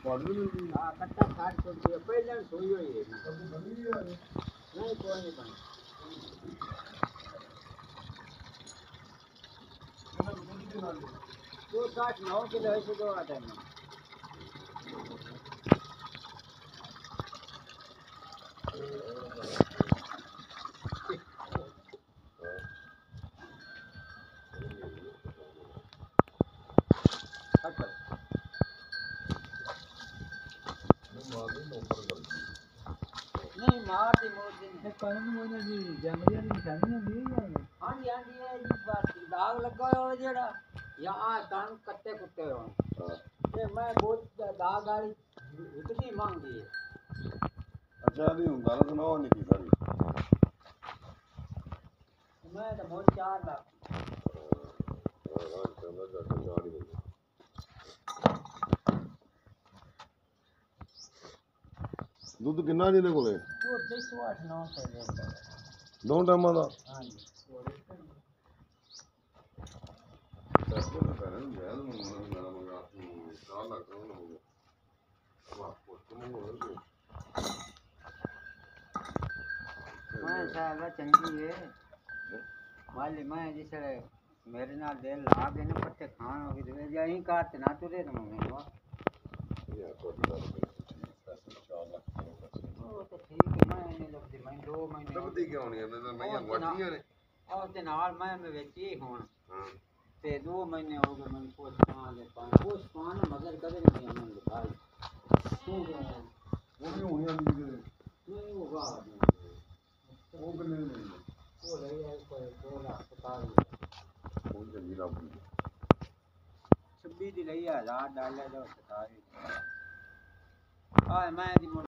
हाँ कट्टा 60 रुपये पहले सोई हुई है नहीं कोई नहीं बनी तो 9 किलो ऐसे दो आता है नहीं मारती मोदी ने कानून मोदी जी जंगलिया की निशानी दी है हां जी ये बात दाग लगा हो जेड़ा या आ कान कट्टे कुत्ते हो ये मैं बहुत दाग वाली इतनी मांगी है अच्छा अभी गल सुनाओ नहीं की सारी मैं तो बहुत 4 लाख ਦੁੱਧ ਕਿੰਨਾ ਜਿਹਦੇ ਕੋਲੇ वो 208 9 से लेता है ਦੋ ਟਾਈਮਾਂ ਦਾ हां जी मैं साला चंगी है वाली मैं जिस मेरे नाल दे ला के ना पत्ते खान हो गए यहीं काट ना तुरे तुम मैं वो तो ठीक है मैं नहीं लगती मैं 2 महीने ਲੱਭਦੀ ਕਿਉਂ ਨਹੀਂ ਇਹਨਾਂ ਮੈਂ ਗਵਾਟੀਆਂ ਨੇ और ते नाल मैं वेची हुन ते 2 महीने हो गए मैं पोस्ट पान मगर कदे नहीं मैं दिखाई तू ਉਹ ਵੀ ਹੋਣੀਆਂ ਨਹੀਂ ਕਿਤੇ नहीं होगा ਉਹ ਕਿੰਨੇ ਦੀ ਮਿਲੀ वो ले आए कोई 2 लाख 47 ਉਹ ਚੰਗੀ ਰੱਬ ਦੀ 26 दी लई 1000 डाले तो 47 आ मैं दी